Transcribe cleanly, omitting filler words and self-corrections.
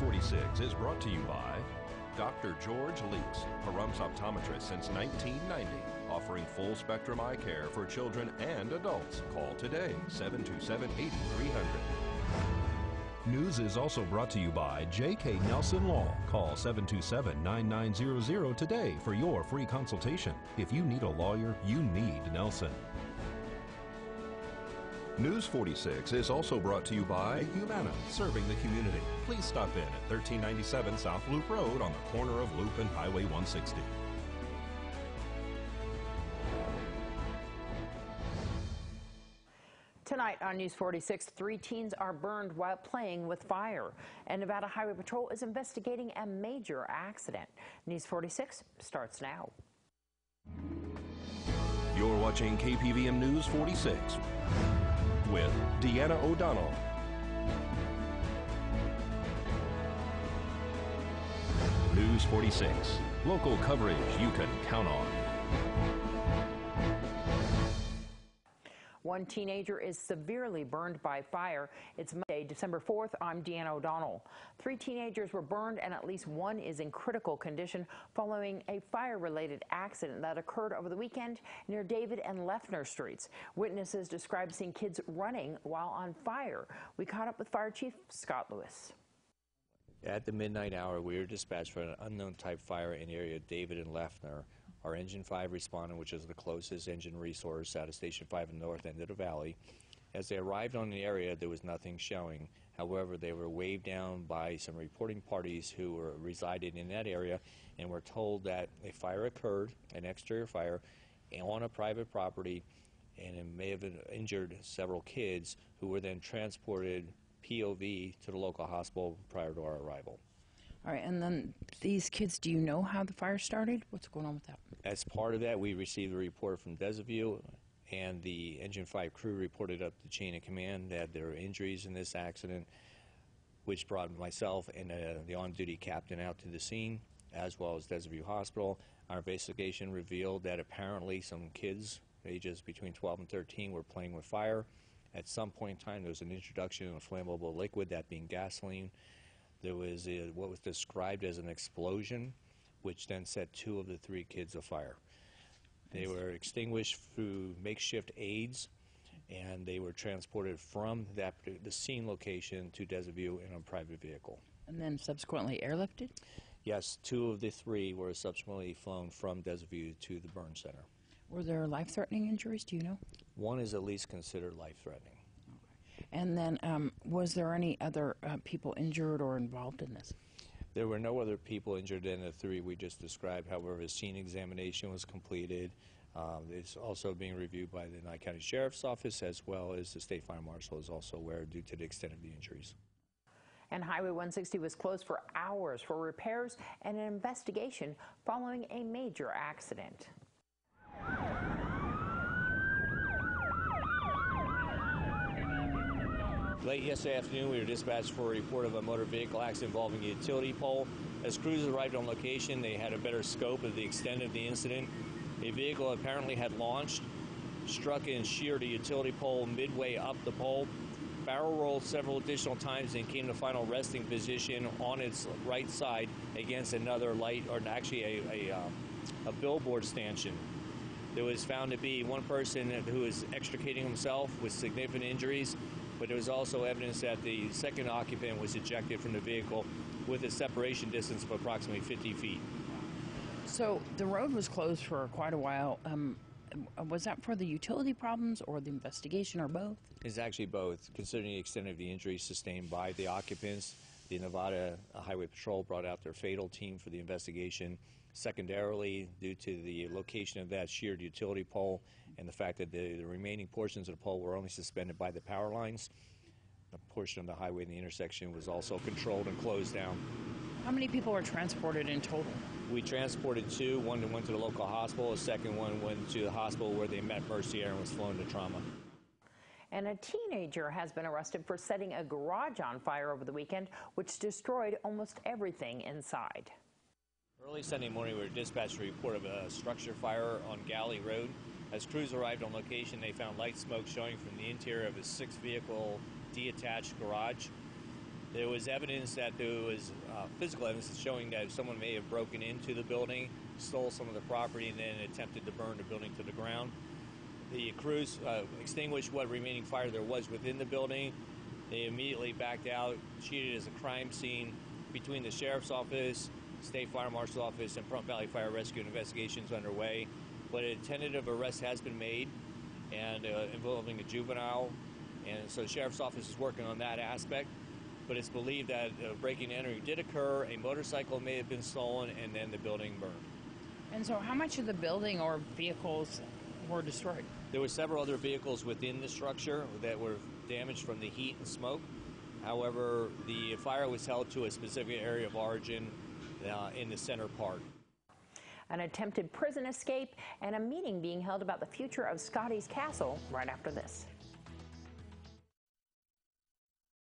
46 is brought to you by Dr. George Leaks, Pahrum's optometrist since 1990, offering full-spectrum eye care for children and adults. Call today, 727-8300. News is also brought to you by J.K. Nelson Law. Call 727-9900 today for your free consultation. If you need a lawyer, you need Nelson. News 46 is also brought to you by Humana, serving the community. Please stop in at 1397 South Loop Road on the corner of Loop and Highway 160. Tonight on News 46, 3 teens are burned while playing with fire, and Nevada Highway Patrol is investigating a major accident. News 46 starts now. You're watching KPVM News 46 with Deanna O'Donnell. News 46, local coverage you can count on. One teenager is severely burned by fire. It's Monday, December 4th. I'm Deanna O'Donnell. 3 teenagers were burned and at least 1 is in critical condition following a fire-related accident that occurred over the weekend near David and Lefner Streets. Witnesses described seeing kids running while on fire. We caught up with Fire Chief Scott Lewis. At the midnight hour, we were dispatched for an unknown type fire in the area of David and Lefner. Our Engine 5 responded, which is the closest engine resource out of Station 5 in the north end of the valley. As they arrived on the area, there was nothing showing. However, they were waved down by some reporting parties who resided in that area and were told that a fire occurred, an exterior fire, on a private property, and it may have injured several kids who were then transported POV to the local hospital prior to our arrival. All right, and then these kids, do you know how the fire started? What's going on with that? As part of that, we received a report from Desaview, and the Engine 5 crew reported up the chain of command that there were injuries in this accident, which brought myself and the on-duty captain out to the scene, as well as Desaview Hospital. Our investigation revealed that apparently some kids, ages between 12 and 13, were playing with fire. At some point in time, there was an introduction of a flammable liquid, that being gasoline. There was what was described as an explosion, which then set 2 of the 3 kids afire. They were extinguished through makeshift aids, and they were transported from the scene location to Desaview in a private vehicle. And then subsequently airlifted? Yes, 2 of the 3 were subsequently flown from Desaview to the burn center. Were there life-threatening injuries, do you know? 1 is at least considered life-threatening. And then was there any other people injured or involved in this? There were no other people injured in the 3 we just described. However, a scene examination was completed. It's also being reviewed by the Nye County Sheriff's Office, as well as the State Fire Marshal is also aware due to the extent of the injuries. And Highway 160 was closed for hours for repairs and an investigation following a major accident. Late yesterday afternoon, we were dispatched for a report of a motor vehicle accident involving a utility pole. As crews arrived on location, they had a better scope of the extent of the incident. A vehicle apparently had launched, struck and sheared a utility pole midway up the pole, barrel rolled several additional times, and came to final resting position on its right side against another light, or actually a billboard stanchion. There was found to be 1 person who was extricating himself with significant injuries, but there was also evidence that the second occupant was ejected from the vehicle with a separation distance of approximately 50 feet. So the road was closed for quite a while. Was that for the utility problems or the investigation, or both? It's actually both. Considering the extent of the injuries sustained by the occupants, the Nevada Highway Patrol brought out their fatal team for the investigation. Secondarily, due to the location of that sheared utility pole and the fact that the remaining portions of the pole were only suspended by the power lines, the portion of the highway in the intersection was also controlled and closed down. How many people were transported in total? We transported 2. 1 went to the local hospital. A second one went to the hospital where they met Mercy Air and was flown to trauma. And a teenager has been arrested for setting a garage on fire over the weekend, which destroyed almost everything inside. Early Sunday morning, we were dispatched a report of a structure fire on Galley Road. As crews arrived on location, they found light smoke showing from the interior of a 6-vehicle detached garage. There was evidence that there was physical evidence showing that someone may have broken into the building, stole some of the property, and then attempted to burn the building to the ground. The crews extinguished what remaining fire there was within the building. They immediately backed out, treated it as a crime scene. Between the Sheriff's Office, State Fire Marshal's Office, and Pahrump Valley Fire Rescue investigations underway. But a tentative arrest has been made, and involving a juvenile. And so the Sheriff's Office is working on that aspect. But it's believed that breaking and entering did occur, a motorcycle may have been stolen, and then the building burned. And so how much of the building or vehicles were destroyed? There were several other vehicles within the structure that were damaged from the heat and smoke. However, the fire was held to a specific area of origin in the center part. An attempted prison escape and a meeting being held about the future of Scotty's Castle right after this.